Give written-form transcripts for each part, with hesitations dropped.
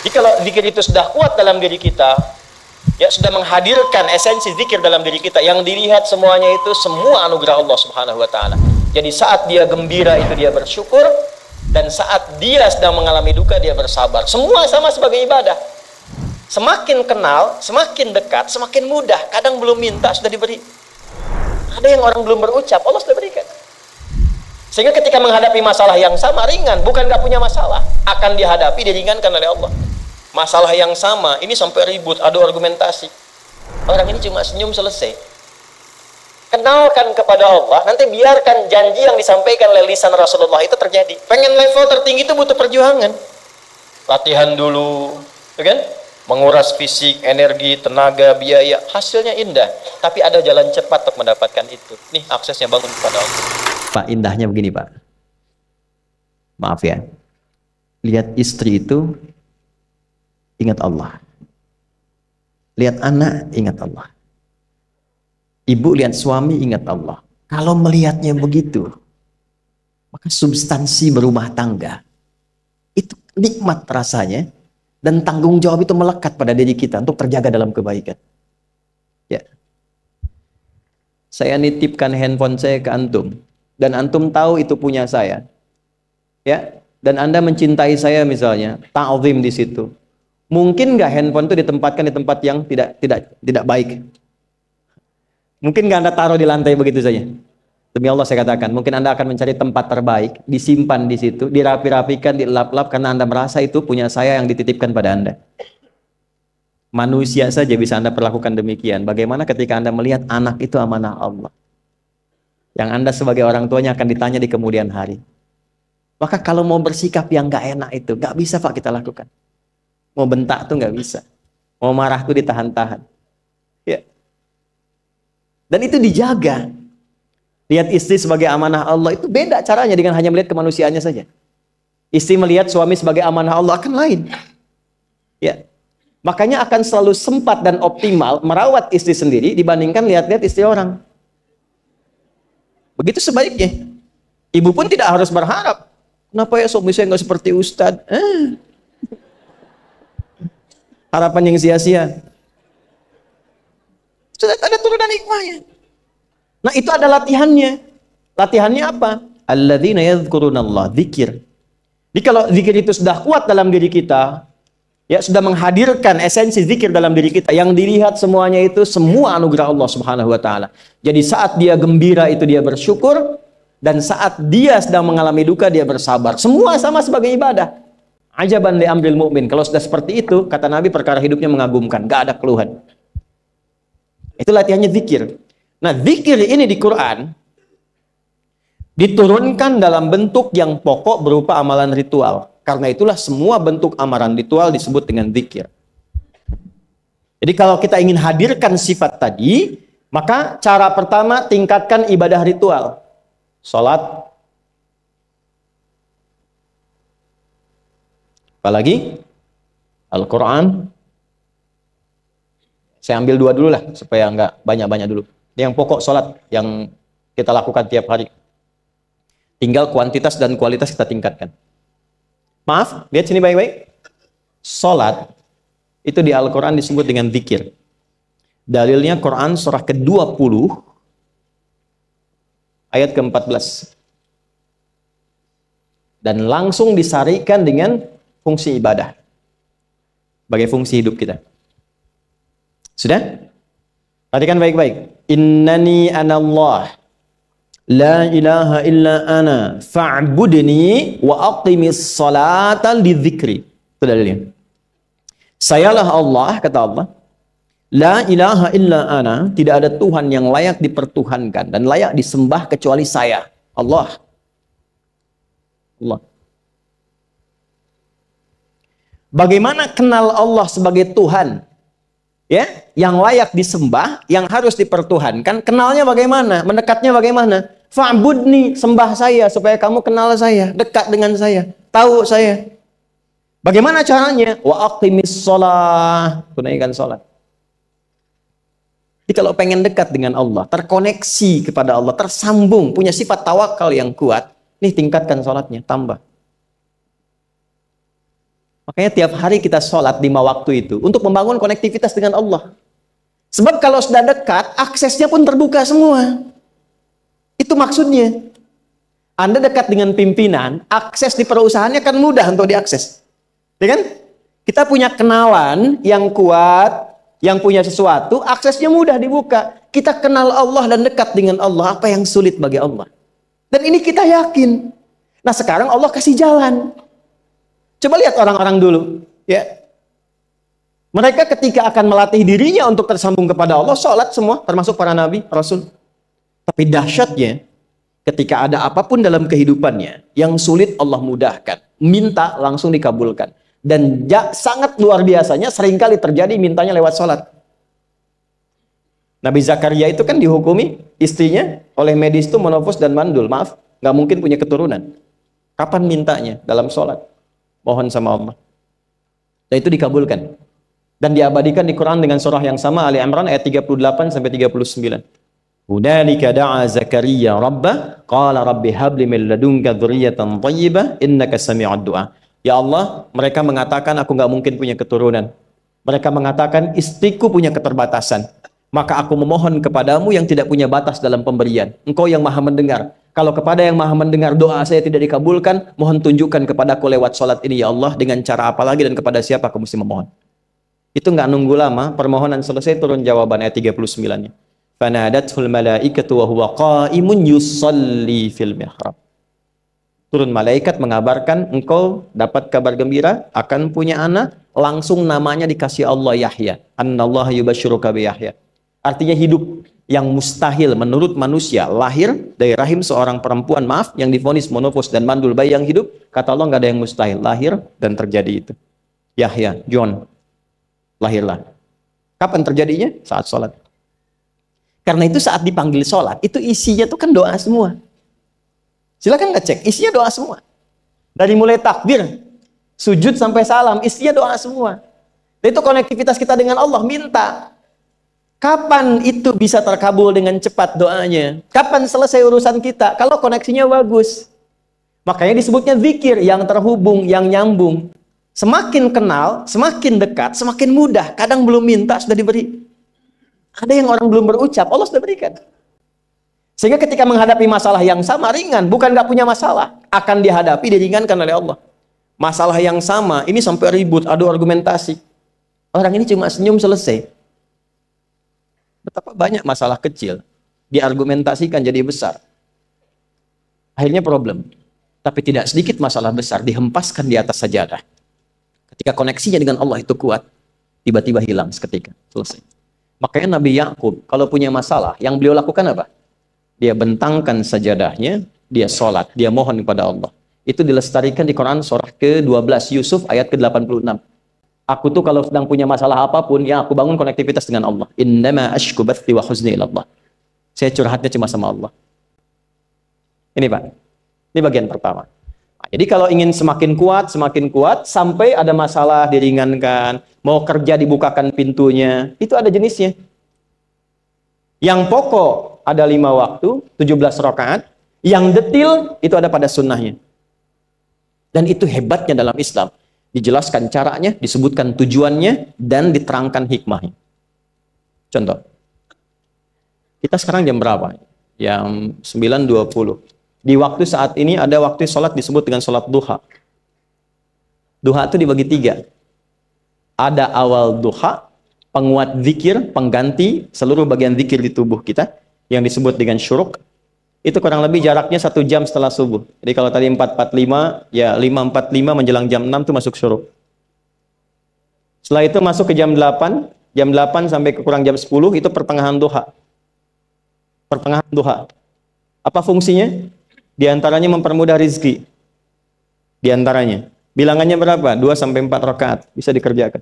Jadi kalau zikir itu sudah kuat dalam diri kita, ya sudah menghadirkan esensi zikir dalam diri kita, yang dilihat semuanya itu semua anugerah Allah Subhanahu wa taala. Jadi saat dia gembira itu dia bersyukur, dan saat dia sedang mengalami duka dia bersabar. Semua sama sebagai ibadah. Semakin kenal, semakin dekat, semakin mudah. Kadang belum minta sudah diberi. Ada yang orang belum berucap, Allah sudah berikan. Sehingga ketika menghadapi masalah yang sama, ringan, bukan gak punya masalah, akan dihadapi, diringankan oleh Allah. Masalah yang sama, ini sampai ribut, adu argumentasi. Orang ini cuma senyum selesai. Kenalkan kepada Allah, nanti biarkan janji yang disampaikan oleh lisan Rasulullah itu terjadi. Pengen level tertinggi itu butuh perjuangan. Latihan dulu, kan? Menguras fisik, energi, tenaga, biaya, hasilnya indah. Tapi ada jalan cepat untuk mendapatkan itu. Nih aksesnya bangun kepada Allah. Pak, indahnya begini Pak. Maaf ya. Lihat istri itu, ingat Allah. Lihat anak, ingat Allah. Ibu lihat suami, ingat Allah. Kalau melihatnya begitu, maka substansi berumah tangga itu nikmat rasanya. Dan tanggung jawab itu melekat pada diri kita untuk terjaga dalam kebaikan. Ya. Saya nitipkan handphone saya ke antum. Dan antum tahu itu punya saya. Ya. Dan Anda mencintai saya misalnya. Ta'zim di situ. Mungkin nggak handphone itu ditempatkan di tempat yang tidak baik? Mungkin nggak Anda taruh di lantai begitu saja? Demi Allah saya katakan, mungkin Anda akan mencari tempat terbaik, disimpan di situ, dirapi-rapikan, dilap-lap, karena Anda merasa itu punya saya yang dititipkan pada Anda. Manusia saja bisa Anda perlakukan demikian. Bagaimana ketika Anda melihat anak itu amanah Allah, yang Anda sebagai orang tuanya akan ditanya di kemudian hari. Maka kalau mau bersikap yang gak enak itu, gak bisa Pak kita lakukan. Mau bentak tuh gak bisa. Mau marah tuh ditahan-tahan. Ya. Dan itu dijaga. Lihat istri sebagai amanah Allah itu beda caranya dengan hanya melihat kemanusiaannya saja. Istri melihat suami sebagai amanah Allah akan lain. Ya. Makanya akan selalu sempat dan optimal merawat istri sendiri dibandingkan lihat-lihat istri orang. Begitu sebaiknya. Ibu pun tidak harus berharap. Kenapa ya suami saya nggak seperti Ustadz? Harapan yang sia-sia. Sudah ada turunan hikmahnya. Nah itu ada latihannya. Latihannya apa? Alladzina yadhkurunallah, zikir. Jadi kalau zikir itu sudah kuat dalam diri kita, ya sudah menghadirkan esensi zikir dalam diri kita, yang dilihat semuanya itu semua anugerah Allah Subhanahu wa taala. Jadi saat dia gembira itu dia bersyukur, dan saat dia sedang mengalami duka dia bersabar. Semua sama sebagai ibadah. Ajaban li amril mu'min. Kalau sudah seperti itu, kata Nabi, perkara hidupnya mengagumkan, gak ada keluhan. Itu latihannya zikir. Nah, zikir ini di Quran diturunkan dalam bentuk yang pokok berupa amalan ritual. Karena itulah semua bentuk amalan ritual disebut dengan zikir. Jadi kalau kita ingin hadirkan sifat tadi, maka cara pertama tingkatkan ibadah ritual. Salat. Apalagi? Al-Quran. Saya ambil dua dulu lah, supaya nggak banyak-banyak dulu. Yang pokok salat yang kita lakukan tiap hari. Tinggal kuantitas dan kualitas kita tingkatkan. Maaf, lihat sini baik-baik. Salat itu di Al-Quran disebut dengan zikir. Dalilnya Quran surah ke-20 ayat ke-14. Dan langsung disarikan dengan fungsi ibadah. Sebagai fungsi hidup kita. Sudah? Perhatikan baik-baik. Innani anallah. La ilaha illa ana fa'budni wa aqimis salata lidzikri. Itu dalilnya. Sayalah Allah, kata Allah. La ilaha illa ana, tidak ada Tuhan yang layak dipertuhankan dan layak disembah kecuali saya, Allah. Allah. Bagaimana kenal Allah sebagai Tuhan? Ya, yang layak disembah, yang harus dipertuhankan, kenalnya bagaimana? Mendekatnya bagaimana? Fa'budni, sembah saya supaya kamu kenal saya, dekat dengan saya, tahu saya. Bagaimana caranya? Wa aqimis shalah, tunaikan salat. Jadi kalau pengen dekat dengan Allah, terkoneksi kepada Allah, tersambung, punya sifat tawakal yang kuat, nih tingkatkan salatnya, tambah. Makanya tiap hari kita sholat 5 waktu itu untuk membangun konektivitas dengan Allah. Sebab kalau sudah dekat, aksesnya pun terbuka semua. Itu maksudnya. Anda dekat dengan pimpinan, akses di perusahaannya kan mudah untuk diakses. Ya kan? Kita punya kenalan yang kuat, yang punya sesuatu, aksesnya mudah dibuka. Kita kenal Allah dan dekat dengan Allah, apa yang sulit bagi Allah. Dan ini kita yakin. Nah sekarang Allah kasih jalan. Coba lihat orang-orang dulu. Ya. Mereka ketika akan melatih dirinya untuk tersambung kepada Allah, sholat semua, termasuk para nabi, rasul. Tapi dahsyatnya, ketika ada apapun dalam kehidupannya, yang sulit Allah mudahkan. Minta langsung dikabulkan. Dan sangat luar biasanya, seringkali terjadi mintanya lewat sholat. Nabi Zakaria itu kan dihukumi istrinya oleh medis itu menopause dan mandul. Maaf, nggak mungkin punya keturunan. Kapan mintanya? Dalam sholat. Mohon sama Allah. Dan itu dikabulkan. Dan diabadikan di Quran dengan surah yang sama, Ali Imran ayat 38 sampai 39. Hunalika da'a Zakaria rabbah qala rabbi habli min ladunka dzurriyyatan thayyibah innaka sami'ud du'a. Ya Allah, mereka mengatakan aku nggak mungkin punya keturunan. Mereka mengatakan istriku punya keterbatasan. Maka aku memohon kepadamu yang tidak punya batas dalam pemberian. Engkau yang maha mendengar. Kalau kepada yang maha mendengar doa saya tidak dikabulkan, mohon tunjukkan kepadaku lewat sholat ini ya Allah, dengan cara apa lagi dan kepada siapa aku mesti memohon. Itu nggak nunggu lama, permohonan selesai turun jawaban ayat 39-nya. Fanadathul malaikatu wa huwa qa'imun yusalli fil mihrab. Turun malaikat mengabarkan engkau dapat kabar gembira akan punya anak, langsung namanya dikasih Allah Yahya. Annallaha yubasyiruka bi Yahya. Artinya hidup yang mustahil menurut manusia, lahir dari rahim seorang perempuan, maaf, yang divonis monopause dan mandul, bayi yang hidup, kata Allah nggak ada yang mustahil, lahir dan terjadi itu. Yahya, John, lahirlah. Kapan terjadinya? Saat sholat. Karena itu saat dipanggil sholat, itu isinya tuh kan doa semua. Silakan ngecek, isinya doa semua. Dari mulai takbir, sujud sampai salam, isinya doa semua. Dan itu konektivitas kita dengan Allah, minta. Kapan itu bisa terkabul dengan cepat doanya? Kapan selesai urusan kita? Kalau koneksinya bagus. Makanya disebutnya zikir, yang terhubung, yang nyambung. Semakin kenal, semakin dekat, semakin mudah. Kadang belum minta, sudah diberi. Ada yang orang belum berucap, Allah sudah berikan. Sehingga ketika menghadapi masalah yang sama, ringan. Bukan nggak punya masalah. Akan dihadapi, diringankan oleh Allah. Masalah yang sama, ini sampai ribut, adu argumentasi. Orang ini cuma senyum, selesai. Betapa banyak masalah kecil diargumentasikan jadi besar. Akhirnya problem. Tapi tidak sedikit masalah besar dihempaskan di atas sajadah. Ketika koneksinya dengan Allah itu kuat, tiba-tiba hilang seketika. Selesai. Makanya Nabi Yakub kalau punya masalah, yang beliau lakukan apa? Dia bentangkan sajadahnya, dia sholat, dia mohon kepada Allah. Itu dilestarikan di Quran surah ke-12 Yusuf ayat ke-86. Aku tuh kalau sedang punya masalah apapun, yang aku bangun konektivitas dengan Allah. Innama ashku bathi wa huzni ilallah. Saya curhatnya cuma sama Allah. Ini Pak, ini bagian pertama. Nah, jadi kalau ingin semakin kuat, sampai ada masalah diringankan, mau kerja dibukakan pintunya, itu ada jenisnya. Yang pokok ada 5 waktu, 17 rakaat. Yang detil itu ada pada sunnahnya. Dan itu hebatnya dalam Islam. Dijelaskan caranya, disebutkan tujuannya, dan diterangkan hikmahnya. Contoh. Kita sekarang jam berapa? Jam 9.20. Di waktu saat ini ada waktu sholat disebut dengan sholat duha. Duha itu dibagi 3. Ada awal duha, penguat zikir, pengganti seluruh bagian zikir di tubuh kita, yang disebut dengan syuruk. Itu kurang lebih jaraknya 1 jam setelah subuh. Jadi kalau tadi 4.45, ya 5.45 menjelang jam 6 itu masuk syuruk. Setelah itu masuk ke jam 8 sampai ke kurang jam 10 itu pertengahan duha. Pertengahan duha. Apa fungsinya? Di antaranya mempermudah rizki. Di antaranya. Bilangannya berapa? 2 sampai 4 rakaat bisa dikerjakan.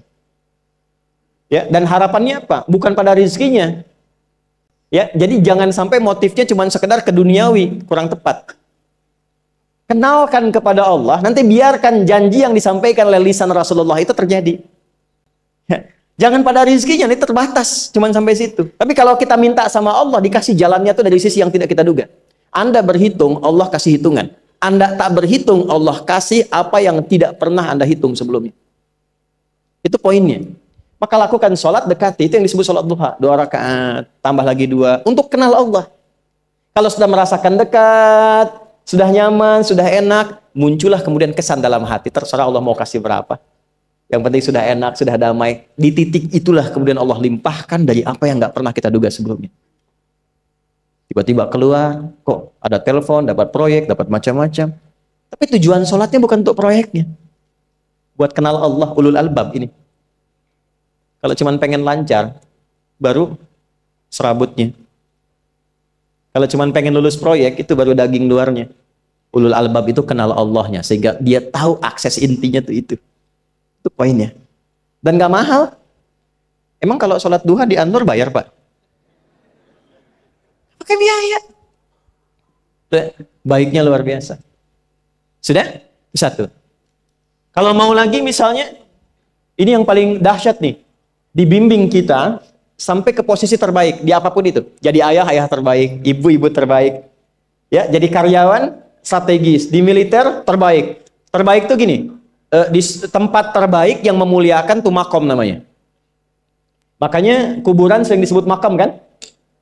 Ya, dan harapannya apa? Bukan pada rizkinya. Ya, jadi jangan sampai motifnya cuma sekedar keduniawi, kurang tepat. Kenalkan kepada Allah, nanti biarkan janji yang disampaikan oleh lisan Rasulullah itu terjadi. Ya, jangan pada rizkinya, ini terbatas, cuma sampai situ. Tapi kalau kita minta sama Allah, dikasih jalannya tuh dari sisi yang tidak kita duga. Anda berhitung, Allah kasih hitungan. Anda tak berhitung, Allah kasih apa yang tidak pernah Anda hitung sebelumnya. Itu poinnya. Maka lakukan sholat dekati, itu yang disebut sholat duha. 2 rakaat, tambah lagi 2, untuk kenal Allah. Kalau sudah merasakan dekat, sudah nyaman, sudah enak, muncullah kemudian kesan dalam hati. Terserah Allah mau kasih berapa. Yang penting sudah enak, sudah damai. Di titik itulah kemudian Allah limpahkan dari apa yang nggak pernah kita duga sebelumnya. Tiba-tiba keluar, kok ada telepon, dapat proyek, dapat macam-macam. Tapi tujuan sholatnya bukan untuk proyeknya. Buat kenal Allah, ulul albab ini. Kalau cuma pengen lancar, baru serabutnya. Kalau cuma pengen lulus proyek, itu baru daging luarnya. Ulul albab itu kenal Allahnya, sehingga dia tahu akses intinya tuh itu. Itu poinnya. Dan gak mahal. Emang kalau sholat duha di Anur bayar, Pak? Pakai biaya. Baiknya luar biasa. Sudah? Satu. Kalau mau lagi misalnya, ini yang paling dahsyat nih. Dibimbing kita sampai ke posisi terbaik di apapun itu. Jadi ayah terbaik, ibu terbaik. Ya, jadi karyawan strategis, di militer terbaik. Terbaik tuh gini, di tempat terbaik yang memuliakan tuh makom namanya. Makanya kuburan sering disebut makam kan?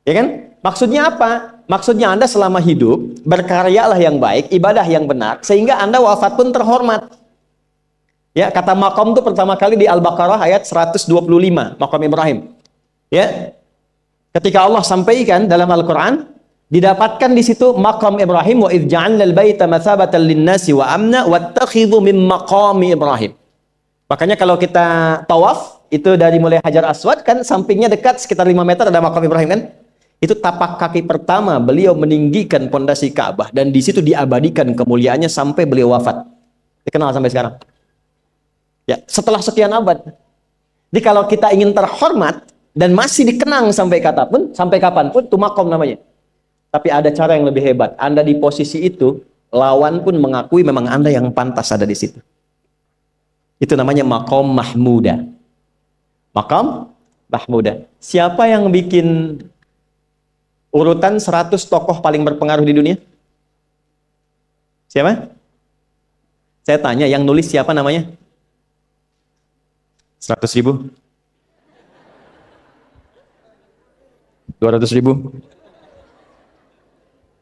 Ya kan? Maksudnya apa? Maksudnya Anda selama hidup berkaryalah yang baik, ibadah yang benar, sehingga Anda wafat pun terhormat. Ya, kata makom tuh pertama kali di Al-Baqarah ayat 125, makom Ibrahim. Ya, ketika Allah sampaikan dalam Al-Quran, didapatkan di situ maqam Ibrahim, wa idh ja'alna al-baita mathabatan lin-nasi wa amna wattakhidhu min maqami Ibrahim. Makanya kalau kita tawaf, itu dari mulai Hajar Aswad kan sampingnya dekat sekitar 5 meter ada maqam Ibrahim kan? Itu tapak kaki pertama beliau meninggikan pondasi Ka'bah, dan di situ diabadikan kemuliaannya sampai beliau wafat. Dikenal sampai sekarang. Ya, setelah sekian abad. Jadi kalau kita ingin terhormat dan masih dikenang sampai kapanpun, itu makom namanya. Tapi ada cara yang lebih hebat. Anda di posisi itu, lawan pun mengakui memang Anda yang pantas ada di situ. Itu namanya makom mahmuda. Makom mahmuda. Siapa yang bikin urutan 100 tokoh paling berpengaruh di dunia? Siapa? Saya tanya, yang nulis siapa namanya? 100.000? 200.000?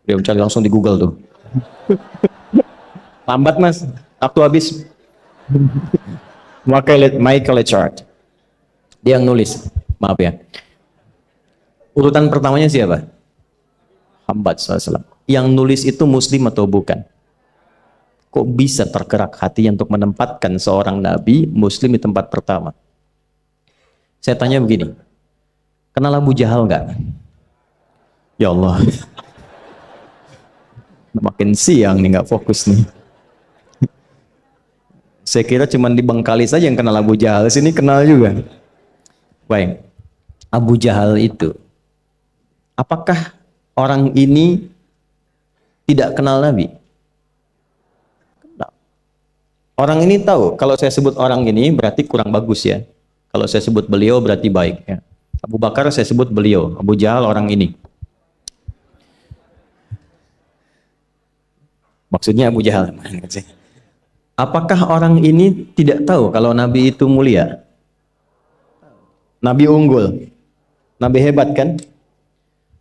Dia mencari langsung di Google tuh. Lambat mas, waktu habis. Michael Chart. Dia yang nulis. Maaf ya. Urutan pertamanya siapa? Muhammad SAW. Yang nulis itu muslim atau bukan? Kok bisa tergerak hatinya untuk menempatkan seorang nabi muslim di tempat pertama? Saya tanya begini. Kenal Abu Jahal nggak? Ya Allah. Makin siang nih nggak fokus nih. Saya kira cuma di Bengkalis saja yang kenal Abu Jahal, sini kenal juga. Baik, Abu Jahal itu, apakah orang ini tidak kenal Nabi? Kenal. Orang ini tahu, kalau saya sebut orang ini berarti kurang bagus ya. Kalau saya sebut beliau berarti baik ya. Abu Bakar saya sebut beliau, Abu Jahal orang ini. Maksudnya Abu Jahal. Apakah orang ini tidak tahu kalau Nabi itu mulia? Nabi unggul. Nabi hebat kan?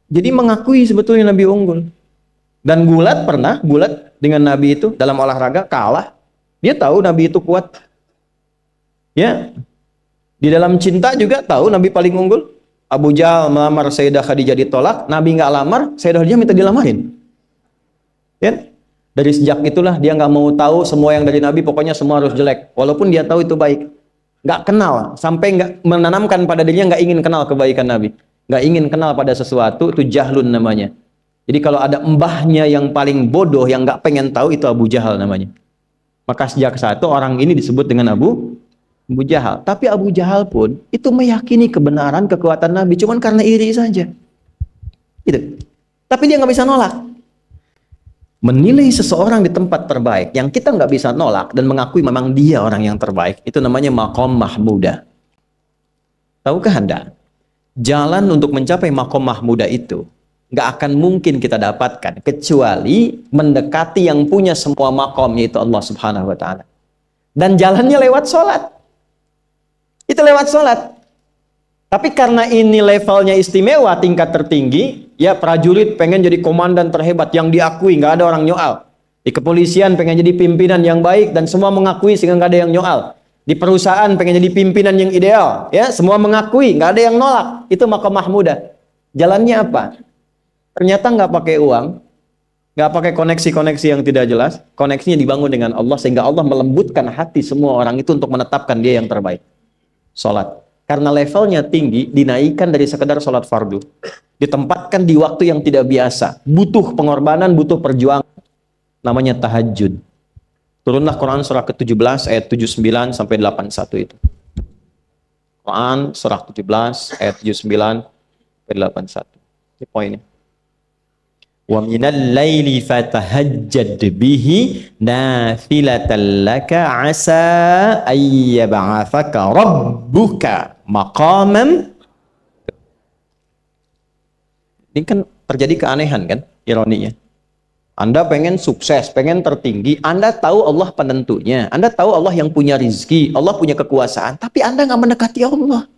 Jadi mengakui sebetulnya Nabi unggul. Dan gulat dengan Nabi itu dalam olahraga kalah. Dia tahu Nabi itu kuat. Ya. Di dalam cinta juga tahu Nabi paling unggul. Abu Jahal melamar Sayyidah Khadijah ditolak, Nabi nggak lamar, Sayyidah Khadijah minta dilamarin. Ya. Dari sejak itulah dia nggak mau tahu semua yang dari Nabi, pokoknya semua harus jelek. Walaupun dia tahu itu baik. Nggak kenal, sampai nggak menanamkan pada dirinya nggak ingin kenal kebaikan Nabi. Nggak ingin kenal pada sesuatu, itu jahlun namanya. Jadi kalau ada mbahnya yang paling bodoh, yang nggak pengen tahu, itu Abu Jahal namanya. Maka sejak saat itu orang ini disebut dengan Abu Jahal. Tapi Abu Jahal pun itu meyakini kebenaran, kekuatan Nabi, cuman karena iri saja. Gitu. Tapi dia nggak bisa nolak. Menilai seseorang di tempat terbaik yang kita nggak bisa nolak dan mengakui memang dia orang yang terbaik, itu namanya maqam mahmuda. Tahukah Anda, jalan untuk mencapai maqam mahmuda itu nggak akan mungkin kita dapatkan kecuali mendekati yang punya semua maqam, yaitu Allah Subhanahu wa Ta'ala. Dan jalannya lewat sholat. Itu lewat sholat. Tapi karena ini levelnya istimewa, tingkat tertinggi, ya prajurit pengen jadi komandan terhebat yang diakui, nggak ada orang nyoal. Di kepolisian pengen jadi pimpinan yang baik dan semua mengakui sehingga nggak ada yang nyoal. Di perusahaan pengen jadi pimpinan yang ideal, ya semua mengakui, nggak ada yang nolak. Itu maqam mahmudah. Jalannya apa? Ternyata nggak pakai uang, nggak pakai koneksi-koneksi yang tidak jelas. Koneksinya dibangun dengan Allah sehingga Allah melembutkan hati semua orang itu untuk menetapkan dia yang terbaik. Sholat. Karena levelnya tinggi, dinaikkan dari sekedar sholat fardu. Ditempatkan di waktu yang tidak biasa. Butuh pengorbanan, butuh perjuangan. Namanya tahajud. Turunlah Quran surah ke-17 ayat 79 sampai 81 itu. Quran surah 17 ayat 79 sampai 81. Ini poinnya. Wa minal laili fatahajjad bihi nafilatan laka asa ayyab'athaka rabbuka maqaman. Ini kan terjadi keanehan kan, ironinya. Anda pengen sukses, pengen tertinggi, Anda tahu Allah penentunya, Anda tahu Allah yang punya rizki, Allah punya kekuasaan, tapi Anda nggak mendekati Allah.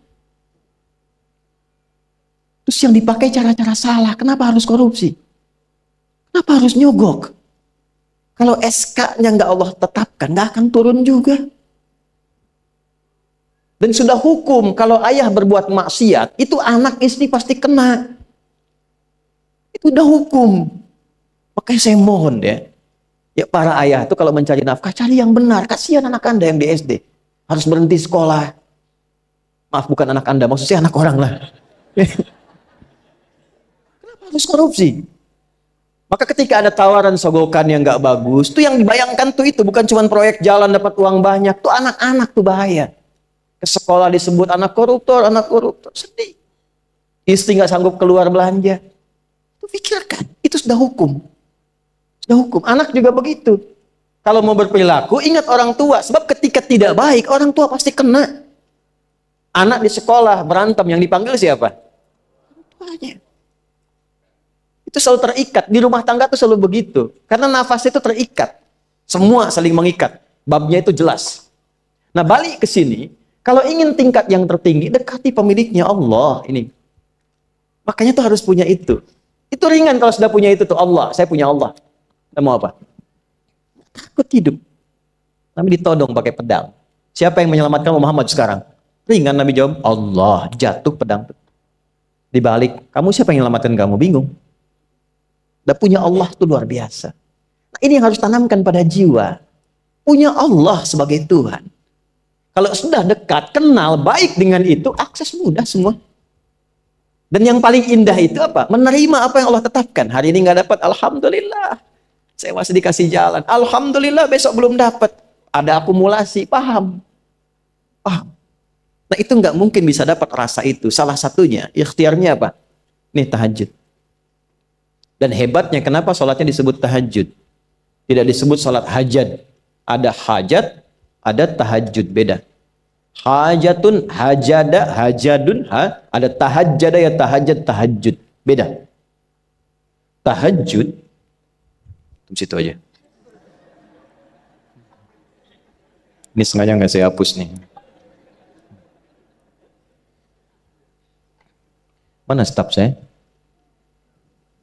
Terus yang dipakai cara-cara salah, kenapa harus korupsi? Kenapa harus nyogok? Kalau SK-nya nggak Allah tetapkan, nggak akan turun juga. Dan sudah hukum, kalau ayah berbuat maksiat, itu anak istri pasti kena. Itu udah hukum. Makanya saya mohon ya para ayah itu kalau mencari nafkah, cari yang benar. Kasihan anak Anda yang di SD. Harus berhenti sekolah. Maaf, bukan anak Anda, maksudnya anak orang lah. Kenapa harus korupsi? Maka ketika ada tawaran sogokan yang nggak bagus, tuh yang dibayangkan tuh itu bukan cuma proyek jalan dapat uang banyak, tuh anak-anak tuh bahaya. Ke sekolah disebut anak koruptor, sedih. Istri nggak sanggup keluar belanja. Tuh pikirkan, itu sudah hukum. Sudah hukum. Anak juga begitu. Kalau mau berperilaku, ingat orang tua. Sebab ketika tidak baik, orang tua pasti kena. Anak di sekolah berantem, yang dipanggil siapa? Orang tuanya. Itu selalu terikat. Di rumah tangga itu selalu begitu. Karena nafas itu terikat. Semua saling mengikat. Babnya itu jelas. Nah, balik ke sini. Kalau ingin tingkat yang tertinggi, dekati pemiliknya Allah. Ini. Makanya tuh harus punya itu. Itu ringan kalau sudah punya itu tuh Allah. Saya punya Allah. Kita mau apa? Takut hidup. Nabi ditodong pakai pedang. Siapa yang menyelamatkan Muhammad sekarang? Ringan Nabi jawab, Allah. Jatuh pedang. Dibalik, kamu siapa yang menyelamatkan kamu? Bingung. Dan punya Allah itu luar biasa. Nah, ini yang harus tanamkan pada jiwa. Punya Allah sebagai Tuhan. Kalau sudah dekat, kenal, baik dengan itu, akses mudah semua. Dan yang paling indah itu apa? Menerima apa yang Allah tetapkan. Hari ini nggak dapat, alhamdulillah. Saya masih dikasih jalan. Alhamdulillah, besok belum dapat. Ada akumulasi, paham. Nah itu nggak mungkin bisa dapat rasa itu. Salah satunya, ikhtiarnya apa? Nih tahajud. Dan hebatnya kenapa sholatnya disebut tahajud? Tidak disebut sholat hajat. Ada hajat, ada tahajud, beda. Hajatun, hajada, hajadun, ada tahajjada ya tahajjud, tahajud. Beda. Tahajud, di situ aja. Ini sengaja nggak saya hapus nih. Mana staf saya?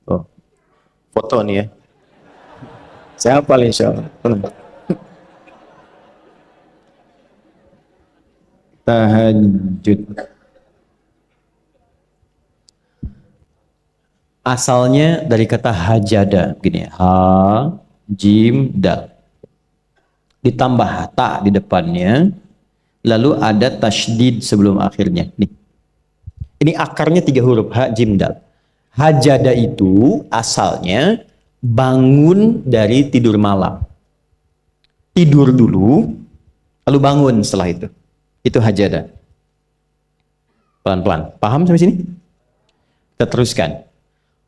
Oh, foto nih ya. Saya hafal insya Allah. Tahajud. Asalnya dari kata hajada, gini ya. Ha, jim, dal. Ditambah ta di depannya, lalu ada tasydid sebelum akhirnya. Nih. Ini akarnya 3 huruf, ha, jim, dal. Hajada itu asalnya bangun dari tidur malam. Tidur dulu, lalu bangun setelah itu. Itu hajada. Pelan-pelan. Paham sampai sini? Kita teruskan.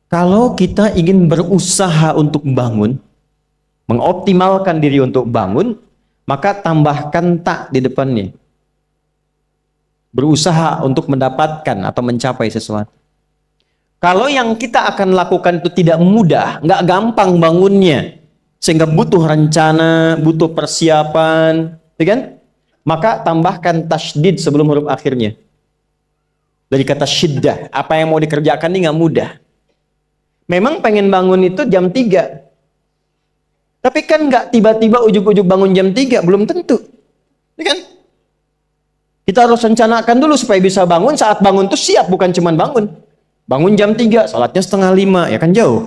Kalau kita ingin berusaha untuk bangun, mengoptimalkan diri untuk bangun, maka tambahkan tak di depannya. Berusaha untuk mendapatkan atau mencapai sesuatu. Kalau yang kita akan lakukan itu tidak mudah, nggak gampang bangunnya, sehingga butuh rencana, butuh persiapan, ya kan? maka tambahkan tasydid sebelum huruf akhirnya. Dari kata syiddah, apa yang mau dikerjakan ini nggak mudah. Memang pengen bangun itu jam 3. Tapi kan nggak tiba-tiba ujuk-ujuk bangun jam 3, belum tentu. Ini kan? Kita harus rencanakan dulu supaya bisa bangun, saat bangun tuh siap, bukan cuman bangun. Bangun jam 3, salatnya 4:30, ya kan jauh.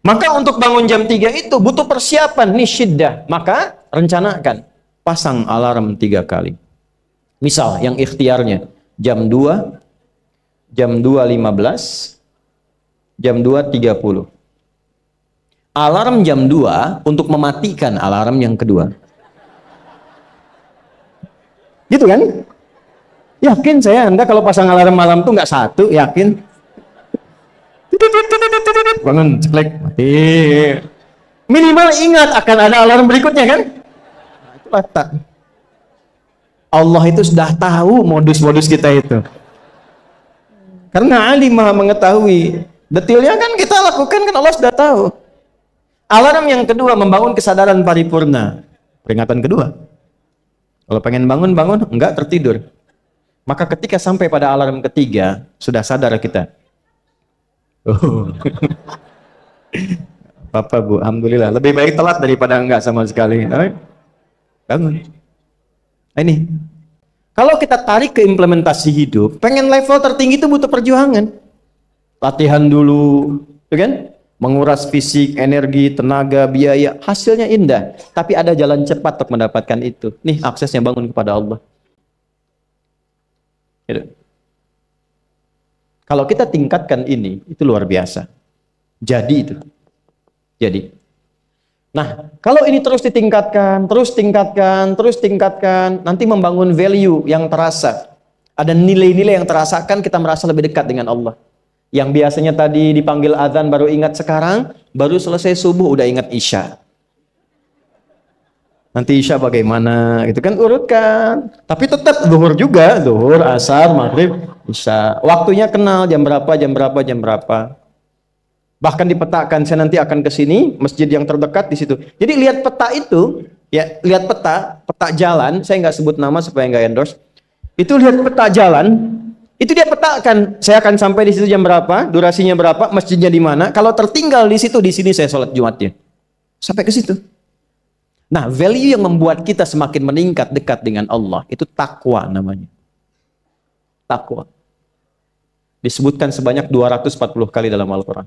Maka untuk bangun jam 3 itu butuh persiapan, nih syiddah. Maka rencanakan, pasang alarm 3 kali. Misal yang ikhtiarnya jam 2, jam 2.15, jam 2.30. Alarm jam 2 untuk mematikan alarm yang kedua. Gitu kan? Yakin saya Anda kalau pasang alarm malam tuh nggak satu, yakin? Bangun, ceklek, mati. Minimal ingat akan ada alarm berikutnya kan? Nah, itulah tak. Allah itu sudah tahu modus-modus kita itu. Karena alim maha mengetahui. Detailnya kan kita lakukan kan Allah sudah tahu. Alarm yang kedua membangun kesadaran paripurna. Peringatan kedua. Kalau pengen bangun, enggak tertidur. Maka ketika sampai pada alarm ketiga, sudah sadar kita. Oh. Bapak Bu, alhamdulillah. Lebih baik telat daripada enggak sama sekali. Bangun. Ini. Kalau kita tarik ke implementasi hidup, pengen level tertinggi itu butuh perjuangan. Latihan dulu, kan? Menguras fisik, energi, tenaga, biaya, hasilnya indah. Tapi ada jalan cepat untuk mendapatkan itu. Nih aksesnya bangun kepada Allah. Gitu. Kalau kita tingkatkan ini, itu luar biasa. Jadi itu. Jadi. Nah, kalau ini terus ditingkatkan, nanti membangun value yang terasa. Ada nilai-nilai yang terasakan, kita merasa lebih dekat dengan Allah. Yang biasanya tadi dipanggil azan baru ingat sekarang, baru selesai subuh udah ingat isya. Nanti isya bagaimana? Itu kan urutkan. Tapi tetap zuhur juga, zuhur, asar, maghrib, isya. Waktunya kenal jam berapa. Bahkan dipetakan, saya nanti akan ke sini, masjid yang terdekat di situ. Jadi lihat peta itu, ya lihat peta jalan. Saya nggak sebut nama supaya nggak endorse. Itu lihat peta jalan. Itu dia petakan, saya akan sampai di situ jam berapa, durasinya berapa, masjidnya di mana. Kalau tertinggal di situ, di sini saya sholat Jumatnya. Sampai ke situ. Nah, value yang membuat kita semakin meningkat dekat dengan Allah, itu takwa namanya. Takwa. Disebutkan sebanyak 240 kali dalam Al-Quran.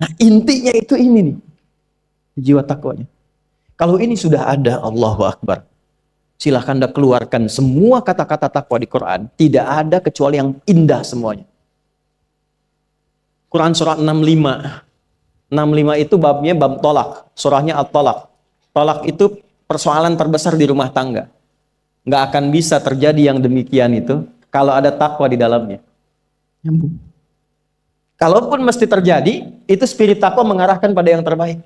Nah, intinya itu ini nih. Jiwa takwanya. Kalau ini sudah ada, Allahu Akbar. Silahkan Anda keluarkan semua kata-kata takwa di Quran. Tidak ada kecuali yang indah semuanya. Quran surah 65. 65 itu babnya bab tolak. Surahnya At-Tolak. Tolak itu persoalan terbesar di rumah tangga. Nggak akan bisa terjadi yang demikian itu kalau ada takwa di dalamnya. Nyambung. Kalaupun mesti terjadi, itu spirit takwa mengarahkan pada yang terbaik.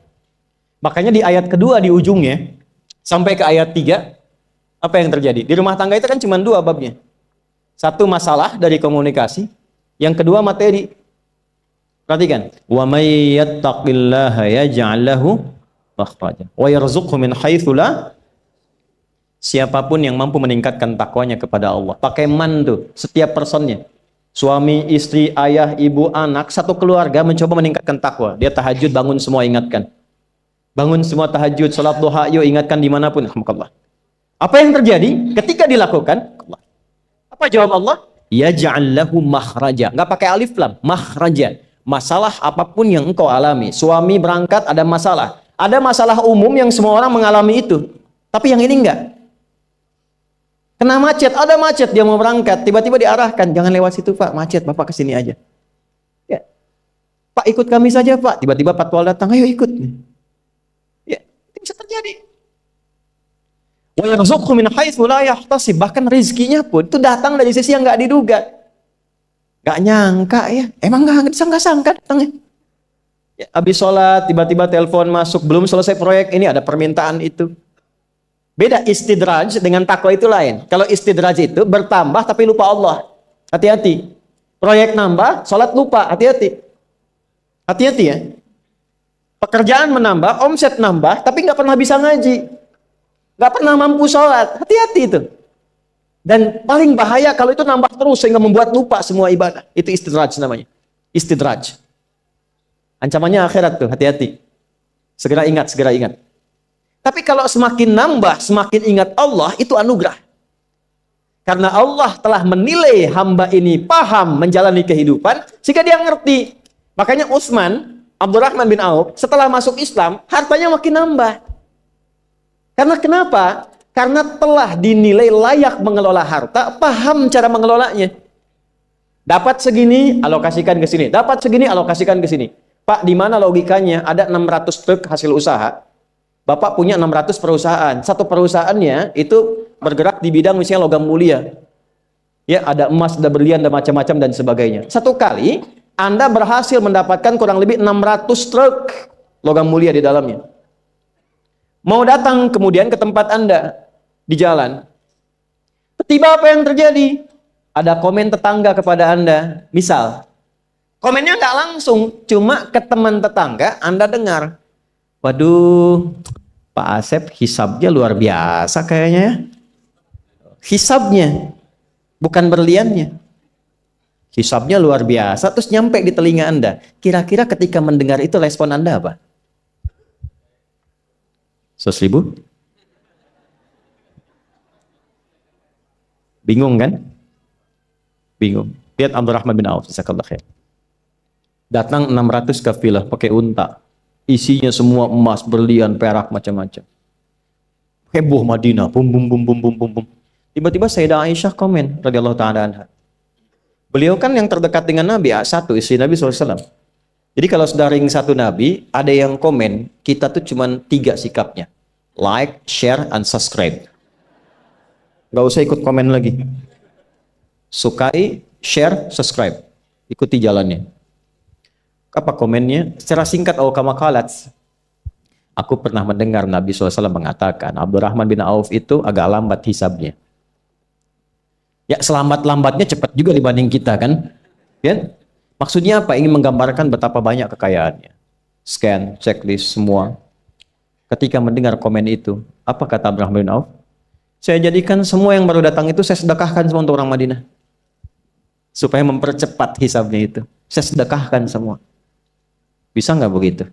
Makanya di ayat kedua di ujungnya, sampai ke ayat 3, apa yang terjadi? Di rumah tangga itu kan cuma 2 babnya. Satu masalah dari komunikasi, yang kedua materi. Perhatikan, wa may yattaqillaha yaj'al lahu makhraja wa yarzuqhu min haitsu la. Siapapun yang mampu meningkatkan takwanya kepada Allah, pakai man tuh, setiap personnya. Suami, istri, ayah, ibu, anak, satu keluarga mencoba meningkatkan takwa. Dia tahajud, bangun semua ingatkan. Bangun semua tahajud, salat duha, yuk ingatkan dimanapun. Alhamdulillah. Apa yang terjadi ketika dilakukan? Apa jawab Allah? Yaj'al lahu makhraja. Enggak pakai alif lam, makhraja. Masalah apapun yang engkau alami. Suami berangkat ada masalah. Ada masalah umum yang semua orang mengalami itu. Tapi yang ini enggak. Kena macet, ada macet dia mau berangkat, tiba-tiba diarahkan, jangan lewat situ Pak, macet, Bapak kesini aja. Ya. Pak ikut kami saja Pak, tiba-tiba patwal datang, ayo ikut. Ya, itu bisa terjadi. Wa yarzuqhu min haitsu la yahtasib, bahkan rezekinya pun itu datang dari sisi yang nggak diduga. Nggak nyangka ya, emang nggak sangka datangnya. Ya, habis sholat tiba-tiba telepon masuk, belum selesai proyek ini ada permintaan itu. Beda istidraj dengan takwa itu lain. Kalau istidraj itu bertambah tapi lupa Allah. Hati-hati. Proyek nambah, sholat lupa. Hati-hati. Hati-hati ya. Pekerjaan menambah, omset nambah, tapi nggak pernah bisa ngaji. nggak pernah mampu sholat. Hati-hati itu. Dan paling bahaya kalau itu nambah terus sehingga membuat lupa semua ibadah. Itu istidraj namanya. Istidraj. Ancamannya akhirat tuh, hati-hati. Segera ingat, segera ingat. Tapi kalau semakin nambah, semakin ingat Allah, itu anugerah. Karena Allah telah menilai hamba ini paham menjalani kehidupan, sehingga dia ngerti. Makanya Utsman, Abdurrahman bin Auf, setelah masuk Islam, hartanya makin nambah. Karena kenapa? Karena telah dinilai layak mengelola harta, paham cara mengelolanya. Dapat segini, alokasikan ke sini. Dapat segini, alokasikan ke sini. Pak, di mana logikanya? Ada 600 truk hasil usaha. Bapak punya 600 perusahaan. Satu perusahaannya itu bergerak di bidang misalnya logam mulia. Ya, ada emas, ada berlian, ada macam-macam dan sebagainya. Satu kali, Anda berhasil mendapatkan kurang lebih 600 truk logam mulia di dalamnya. Mau datang kemudian ke tempat Anda di jalan. Tiba apa yang terjadi? Ada komen tetangga kepada Anda. Misal, komennya nggak langsung, cuma ke teman tetangga Anda dengar. Waduh, Pak Asep hisabnya luar biasa kayaknya ya. Hisabnya, bukan berliannya. Hisabnya luar biasa, terus nyampe di telinga Anda. Kira-kira ketika mendengar itu respon Anda apa? 100.000? Bingung kan? Bingung. Lihat Abdurrahman bin Auf, jazakallahu khair. Datang 600 kafilah pakai unta. Isinya semua emas, berlian, perak, macam-macam. Heboh Madinah, bum bum bum bum bum bum bum. Tiba-tiba Sayyidah Aisyah komen radhiyallahu taala anha. Beliau kan yang terdekat dengan Nabi, satu istri Nabi SAW. Jadi kalau sudah ring satu Nabi, ada yang komen, kita tuh cuman 3 sikapnya. Like, share, and subscribe. Gak usah ikut komen lagi. Sukai, share, subscribe. Ikuti jalannya. Apa komennya? Secara singkat, kama qalat. Aku pernah mendengar Nabi SAW mengatakan, Abdurrahman bin Auf itu agak lambat hisabnya. Ya, selamat-lambatnya cepat juga dibanding kita kan? Ya? Maksudnya apa? Ingin menggambarkan betapa banyak kekayaannya. Scan, checklist, semua. Ketika mendengar komen itu, apa kata Abdurrahman bin Auf? Saya jadikan semua yang baru datang itu saya sedekahkan semua untuk orang Madinah. Supaya mempercepat hisabnya itu. Saya sedekahkan semua. Bisa nggak begitu?